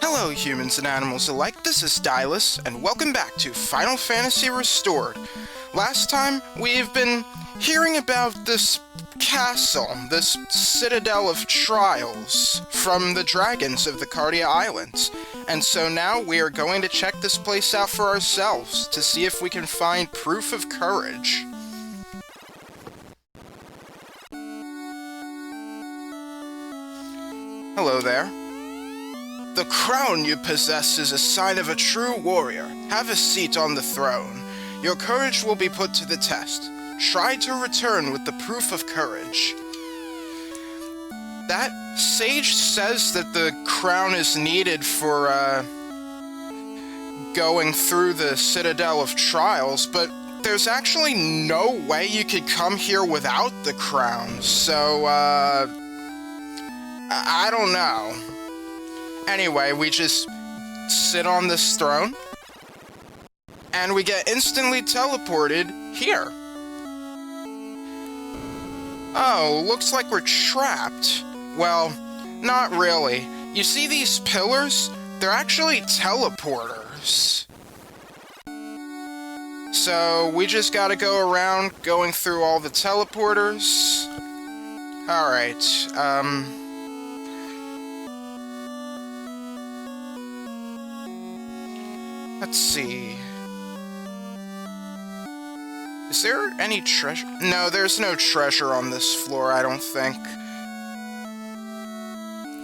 Hello, humans and animals alike, this is Stylus, and welcome back to Final Fantasy Restored. Last time, we've been hearing about this castle, this Citadel of Trials, from the dragons of the Cardia Islands. And so now we are going to check this place out for ourselves, to see if we can find proof of courage. Hello there. The crown you possess is a sign of a true warrior. Have a seat on the throne. Your courage will be put to the test. Try to return with the proof of courage. That sage says that the crown is needed for, going through the Citadel of Trials, but there's actually no way you could come here without the crown, so, I don't know. Anyway, we just sit on this throne, and we get instantly teleported here. Oh, looks like we're trapped. Well, not really. You see these pillars? They're actually teleporters. So, we just gotta go around going through all the teleporters. Alright, let's see. Is there any treasure? No, there's no treasure on this floor, I don't think.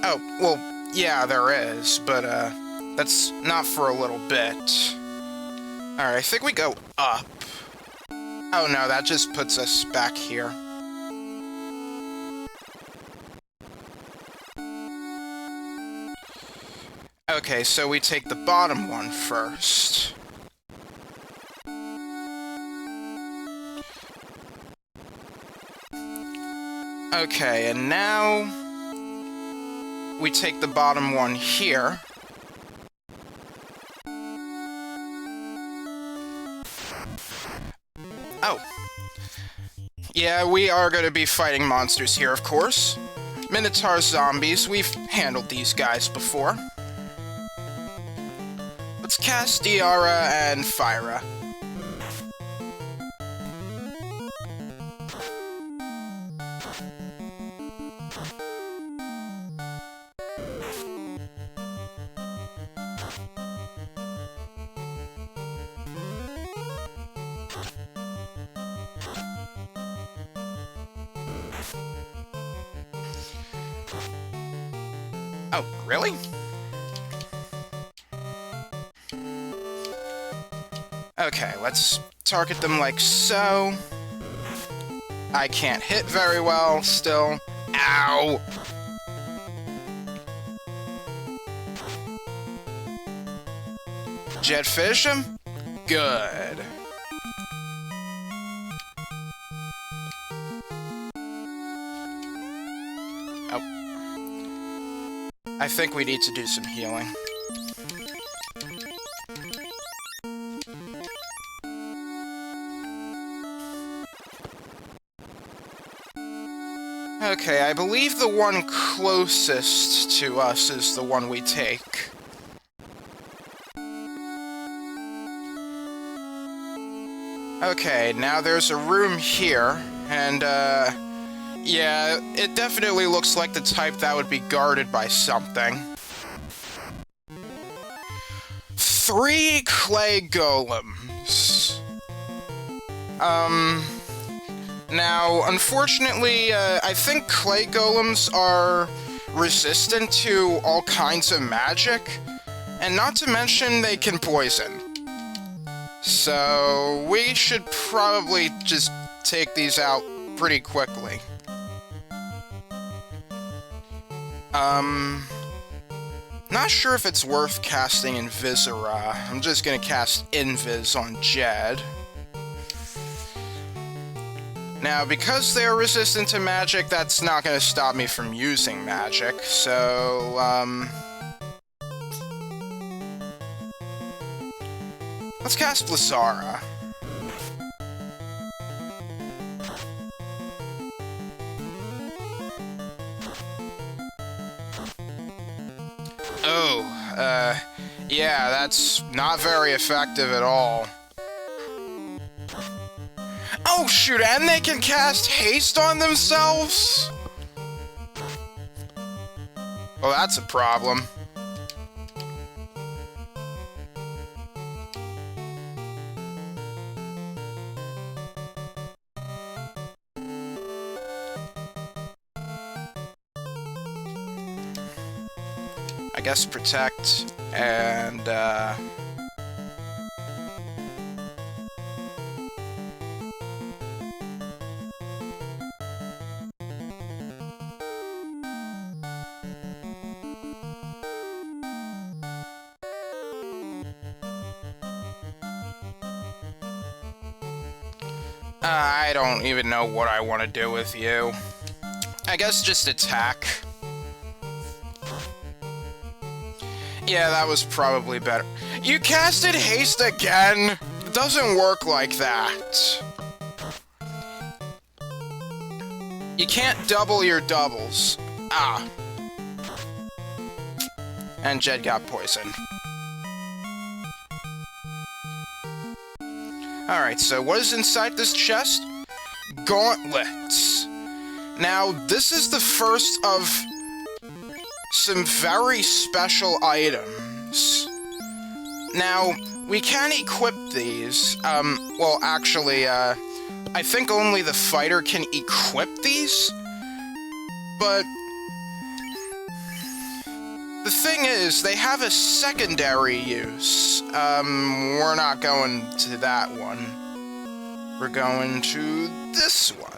Oh, well, yeah, there is, but, that's not for a little bit. Alright, I think we go up. Oh no, that just puts us back here. Okay, so we take the bottom one first. Okay, and now we take the bottom one here. Oh. Yeah, we are going to be fighting monsters here, of course. Minotaur zombies, we've handled these guys before. Let's cast Diara and Fyra. Oh, really? Okay, let's target them like so. I can't hit very well, still. Ow! Jetfish him? Good. Oh. I think we need to do some healing. Okay, I believe the one closest to us is the one we take. Okay, now there's a room here, and, yeah, it definitely looks like the type that would be guarded by something. 3 clay golems. Now, unfortunately, I think clay golems are resistant to all kinds of magic, and not to mention they can poison. So, we should probably just take these out pretty quickly. Not sure if it's worth casting Invisora. I'm just gonna cast Invis on Jed. Now, because they're resistant to magic, that's not gonna stop me from using magic, so, let's cast Blizzara. Oh, yeah, that's not very effective at all. Oh, shoot, and they can cast haste on themselves? Well, that's a problem. I guess protect, and, I don't even know what I want to do with you. I guess just attack. Yeah, that was probably better. You casted haste again? It doesn't work like that. You can't double your doubles. Ah. And Jed got poisoned. Alright, so what is inside this chest? Gauntlets. Now, this is the first of some very special items. Now, we can equip these. Well, actually, I think only the fighter can equip these. But the thing is, they have a secondary use. We're not going to that one. We're going to this one.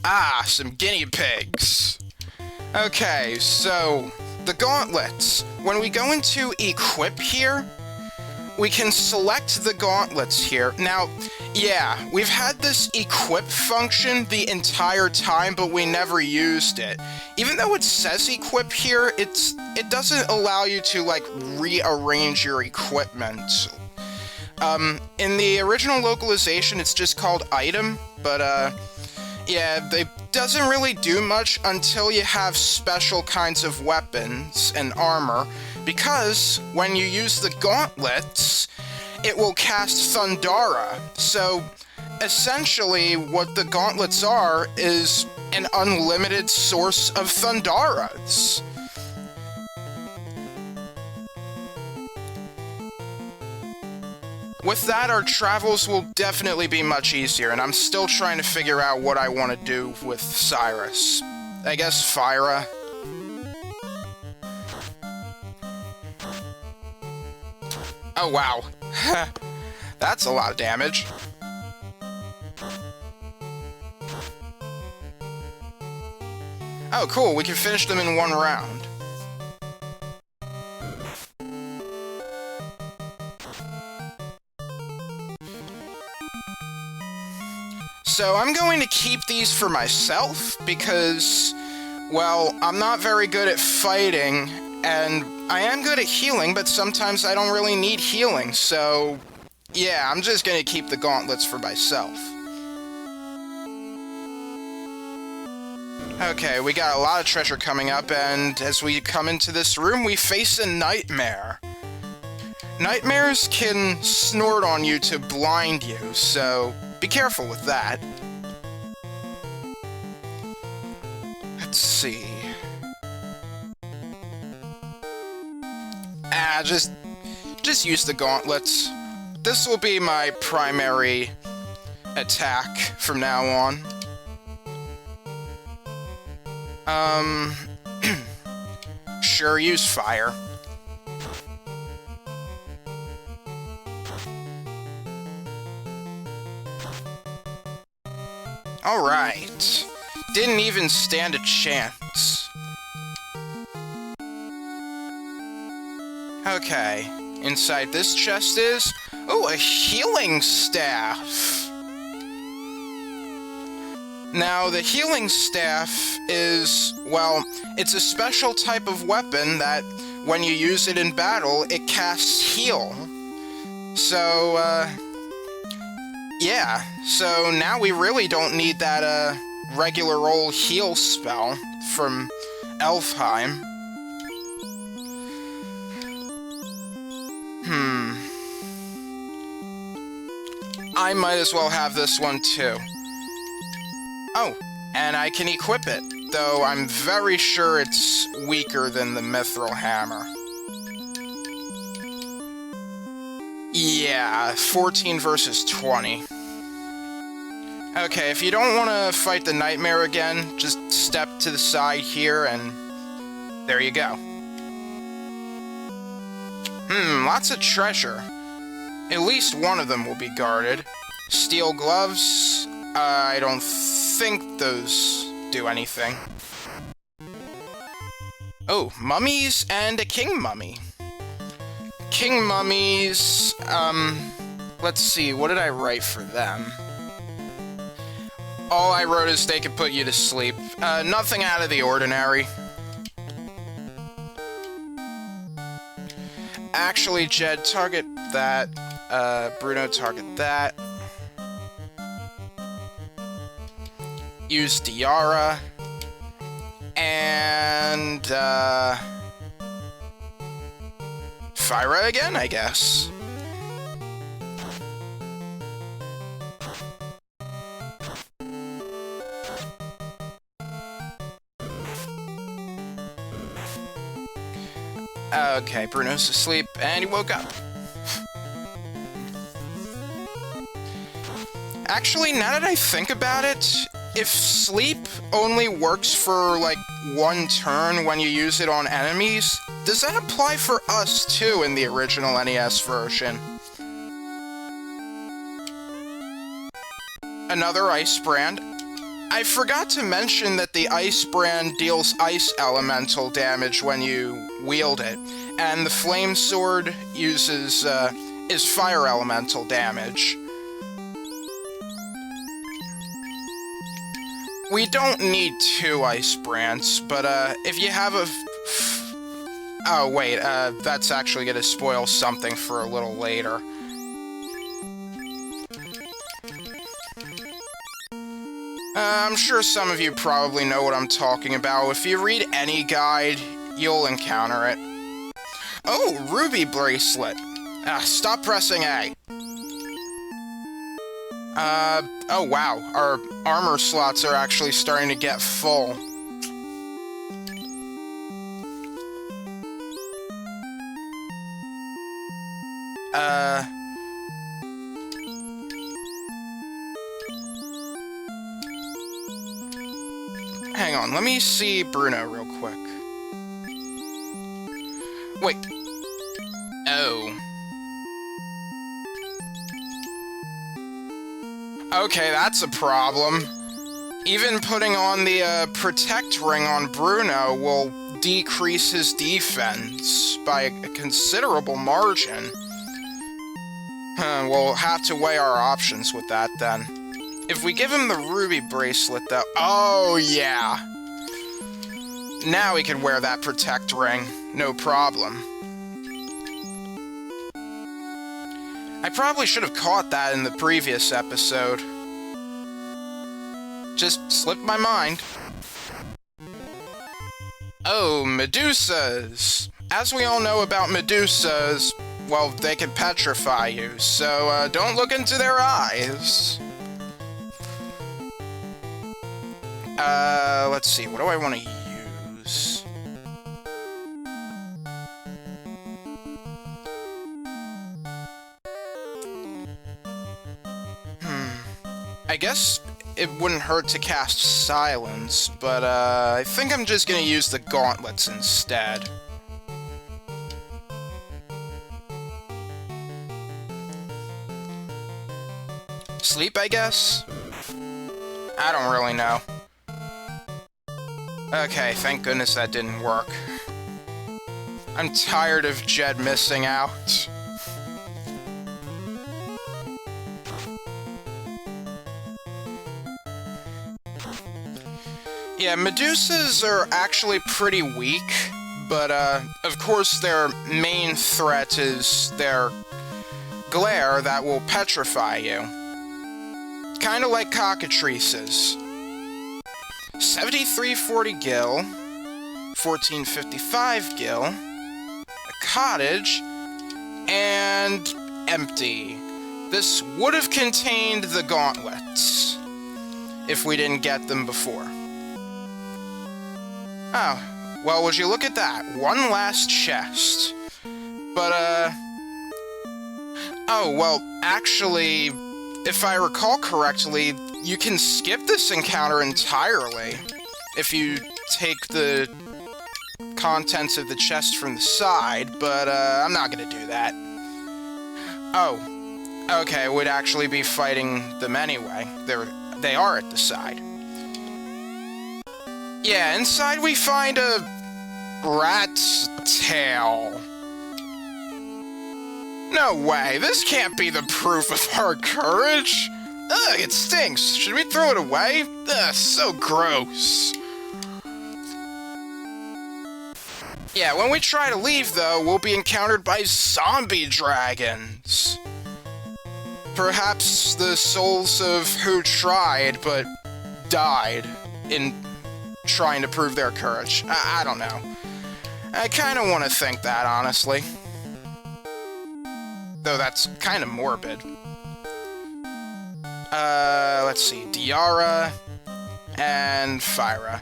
Ah, some guinea pigs. Okay, so the gauntlets. When we go into equip here, we can select the gauntlets here. Now, yeah, we've had this equip function the entire time, but we never used it. Even though it says equip here, it doesn't allow you to, like, rearrange your equipment. In the original localization, it's just called item, but, yeah, it doesn't really do much until you have special kinds of weapons and armor, because when you use the gauntlets, it will cast Thundara. So, essentially, what the gauntlets are is an unlimited source of Thundaras. With that, our travels will definitely be much easier, and I'm still trying to figure out what I want to do with Cyrus. I guess Fyra. Oh, wow. That's a lot of damage. Oh, cool. We can finish them in one round. So I'm going to keep these for myself because, well, I'm not very good at fighting, and I am good at healing, but sometimes I don't really need healing, so yeah, I'm just gonna keep the gauntlets for myself. Okay, we got a lot of treasure coming up, and as we come into this room, we face a nightmare. Nightmares can snort on you to blind you, so be careful with that. Let's see. Just use the gauntlets. This will be my primary attack from now on. Sure, use fire. Alright. Didn't even stand a chance. Okay. Inside this chest is... oh, a healing staff! Now, the healing staff is... well, it's a special type of weapon that, when you use it in battle, it casts heal. So, yeah. So now we really don't need that, regular old heal spell from Elfheim. I might as well have this one too. Oh, and I can equip it, though I'm very sure it's weaker than the Mithril Hammer. Yeah, 14 versus 20. Okay, if you don't want to fight the Nightmare again, just step to the side here and there you go. Lots of treasure. At least one of them will be guarded. Steel gloves, I don't think those do anything. Oh, mummies and a king mummy. King mummies, let's see, what did I write for them? All I wrote is they could put you to sleep. Nothing out of the ordinary. Actually, Jed, target that. Bruno, target that. Use Diara. And, Fyra again, I guess. Okay, Bruno's asleep, and he woke up. Actually, now that I think about it, if sleep only works for, like, one turn when you use it on enemies, does that apply for us, too, in the original NES version? Another ice brand. I forgot to mention that the ice brand deals ice elemental damage when you wield it, and the flame sword uses, is fire elemental damage. We don't need 2 ice brands, but, if you have a oh, wait, that's actually gonna spoil something for a little later. I'm sure some of you probably know what I'm talking about. If you read any guide, you'll encounter it. Oh, ruby bracelet. Stop pressing A. Oh wow, our armor slots are actually starting to get full. Hang on, let me see Bruno real quick. Wait. Oh. Okay, that's a problem. Even putting on the, Protect Ring on Bruno will decrease his defense by a considerable margin. We'll have to weigh our options with that, then. If we give him the ruby bracelet, though... Oh, yeah! Now he can wear that Protect Ring. No problem. I probably should have caught that in the previous episode. Just slipped my mind. Oh, Medusas! As we all know about Medusas, well, they can petrify you, so don't look into their eyes. Let's see, what do I want to use? I guess it wouldn't hurt to cast Silence, but, I think I'm just gonna use the gauntlets instead. Sleep, I guess? I don't really know. Okay, thank goodness that didn't work. I'm tired of Jed missing out. Yeah, Medusas are actually pretty weak, but, of course their main threat is their glare that will petrify you. Kinda like cockatrices. 7340 gil, 1455 gil, a cottage, and empty. This would have contained the gauntlets if we didn't get them before. Oh, well, would you look at that? One last chest. But, oh, well, actually, if I recall correctly, you can skip this encounter entirely if you take the contents of the chest from the side, but, I'm not gonna do that. Oh, okay, we'd actually be fighting them anyway. They are at the side. Yeah, inside we find a rat's tail. No way, this can't be the proof of our courage. Ugh, it stinks. Should we throw it away? Ugh, so gross. Yeah, when we try to leave, though, we'll be encountered by zombie dragons. Perhaps the souls of who tried, but died in trying to prove their courage. I don't know. I kinda want to think that, honestly. Though that's kinda morbid. Let's see. Diara and Fyra.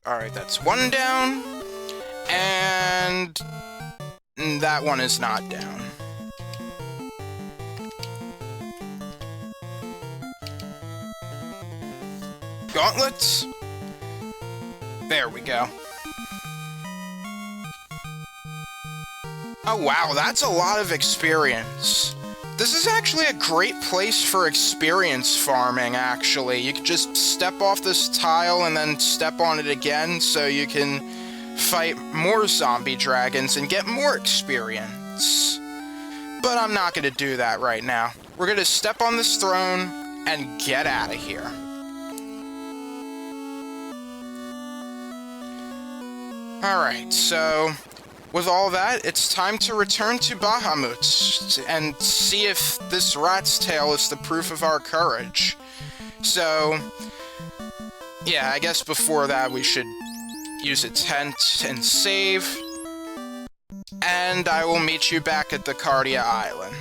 Alright, that's one down, and that one is not down. Gauntlets? There we go. Oh wow, that's a lot of experience. This is actually a great place for experience farming, actually. You can just step off this tile and then step on it again so you can fight more zombie dragons and get more experience. But I'm not going to do that right now. We're going to step on this throne and get out of here. Alright, so with all that, it's time to return to Bahamut and see if this rat's tail is the proof of our courage. So, yeah, I guess before that we should use a tent and save, and I will meet you back at the Cardia Island.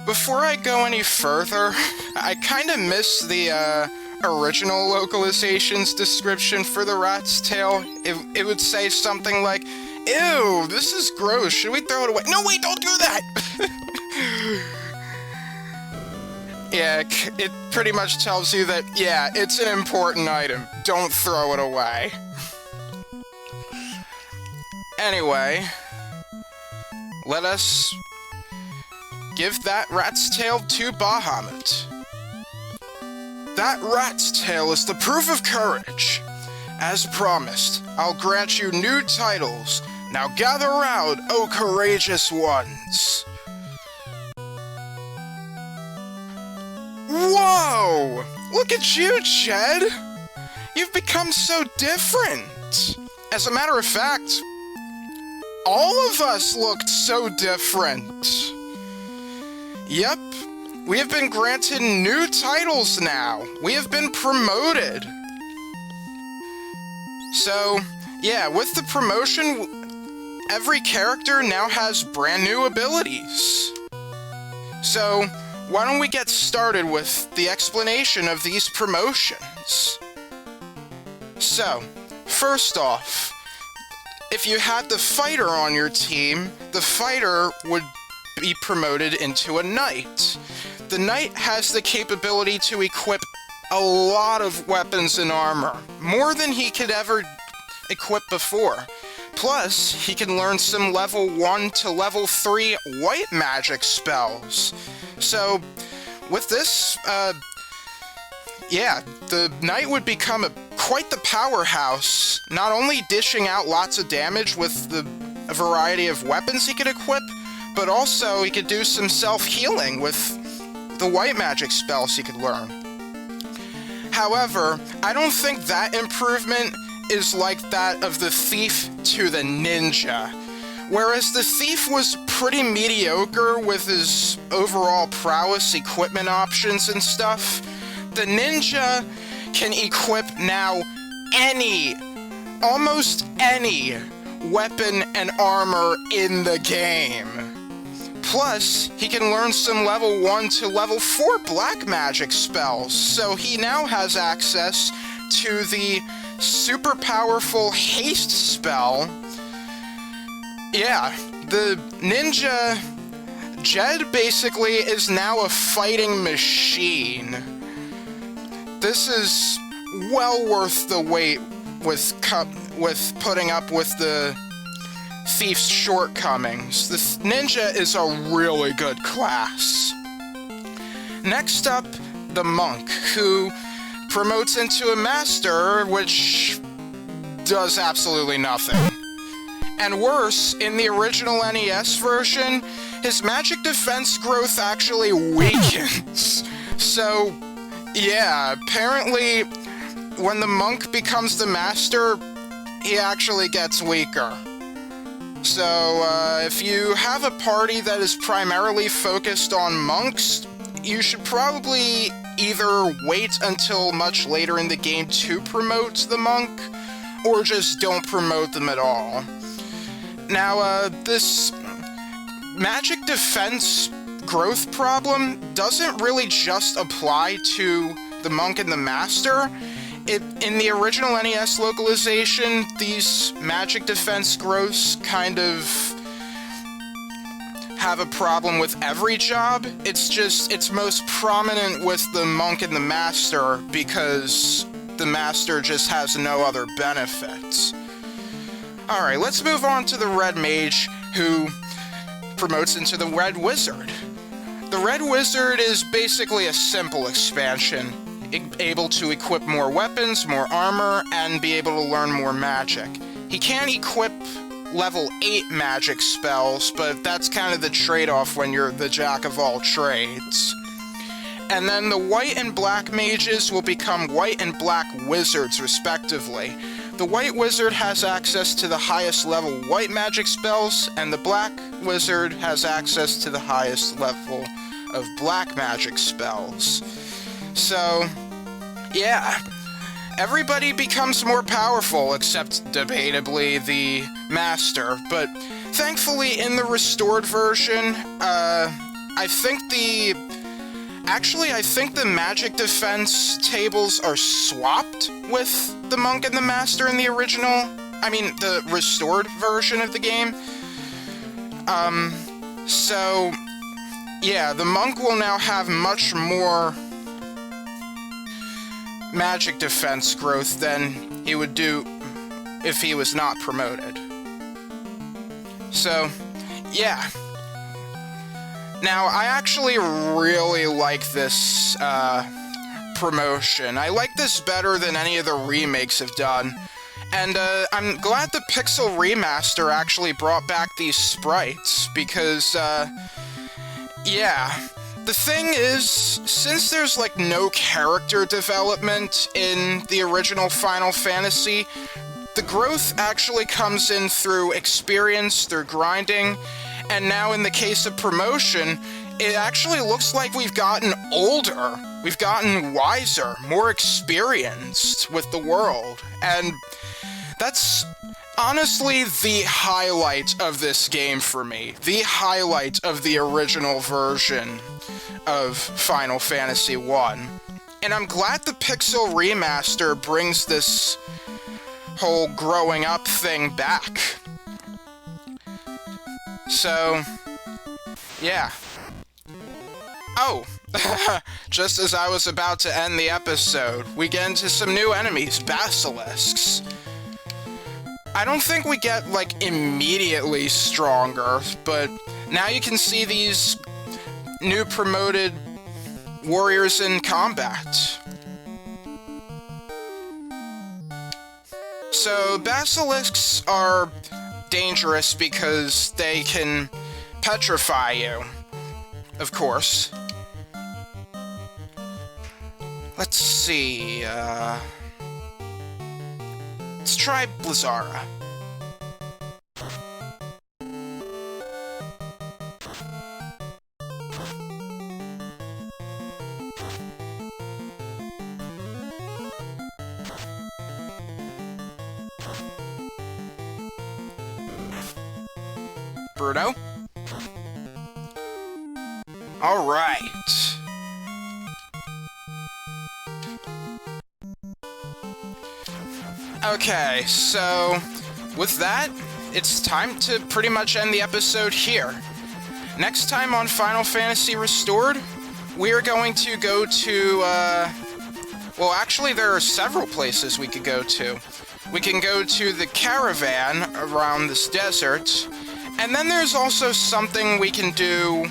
Before I go any further, I kinda miss the, original localization's description for the rat's tail. It would say something like, "Ew, this is gross, should we throw it away?" No, wait, don't do that! Yeah, it pretty much tells you that, yeah, it's an important item. Don't throw it away. Anyway, let us give that rat's tail to Bahamut. That rat's tail is the proof of courage. As promised, I'll grant you new titles. Now gather round, O courageous ones. Whoa! Look at you, Jed! You've become so different. As a matter of fact, all of us looked so different. Yep. We have been granted new titles now. We have been promoted. So, yeah, with the promotion, every character now has brand new abilities. So, why don't we get started with the explanation of these promotions? So, first off, if you had the fighter on your team, the fighter would be promoted into a knight. The knight has the capability to equip a lot of weapons and armor, more than he could ever equip before. Plus, he can learn some level 1 to level 3 white magic spells. So, with this, yeah, the knight would become quite the powerhouse, not only dishing out lots of damage with a variety of weapons he could equip, but also he could do some self-healing with the white magic spells he could learn. However, I don't think that improvement is like that of the Thief to the Ninja. Whereas the Thief was pretty mediocre with his overall prowess equipment options and stuff, the Ninja can equip now almost any weapon and armor in the game. Plus, he can learn some level 1 to level 4 black magic spells, so he now has access to the super powerful haste spell. Yeah, the ninja Jed basically is now a fighting machine. This is well worth the wait with putting up with the Thief's shortcomings. The ninja is a really good class. Next up, the monk, who promotes into a master, which does absolutely nothing. And worse, in the original NES version, his magic defense growth actually weakens. So, yeah, apparently when the monk becomes the master, he actually gets weaker. So, if you have a party that is primarily focused on monks, you should probably either wait until much later in the game to promote the monk, or just don't promote them at all. Now, this magic defense growth problem doesn't really just apply to the monk and the master. In the original NES localization, these magic defense growths kind of have a problem with every job. It's most prominent with the monk and the master because the master just has no other benefits. Alright, let's move on to the red mage, who promotes into the red wizard. The red wizard is basically a simple expansion, able to equip more weapons, more armor, and be able to learn more magic. He can equip level 8 magic spells, but that's kind of the trade-off when you're the jack of all trades. And then the white and black mages will become white and black wizards, respectively. The white wizard has access to the highest level white magic spells, and the black wizard has access to the highest level of black magic spells. So, yeah, everybody becomes more powerful, except debatably the master, but thankfully in the restored version, I think the magic defense tables are swapped with the monk and the master in the the restored version of the game. So, yeah, the monk will now have much more magic defense growth than he would do if he was not promoted. So, yeah. Now, I actually really like this promotion. I like this better than any of the remakes have done. And I'm glad the Pixel Remaster actually brought back these sprites, because, yeah. The thing is, since there's, no character development in the original Final Fantasy, the growth actually comes in through experience, through grinding, and now in the case of promotion, it actually looks like we've gotten older. We've gotten wiser, more experienced with the world, and that's honestly the highlight of this game for me. The highlight of the original version of Final Fantasy I. And I'm glad the Pixel Remaster brings this whole growing up thing back. So, yeah. Oh, just as I was about to end the episode, we get into some new enemies, basilisks. I don't think we get, immediately stronger, but now you can see these new promoted warriors in combat. So, basilisks are dangerous because they can petrify you, of course. Let's see, let's try Blizzara. Bruno? Alright. Okay, so with that, it's time to pretty much end the episode here. Next time on Final Fantasy Restored, we are going to go to, well, actually, there are several places we could go to. We can go to the caravan around this desert, and then there's also something we can do,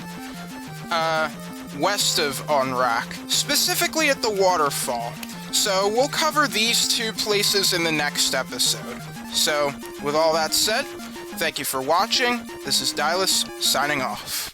west of Onrak, specifically at the waterfall. So we'll cover these two places in the next episode. So, with all that said, thank you for watching. This is Dylus, signing off.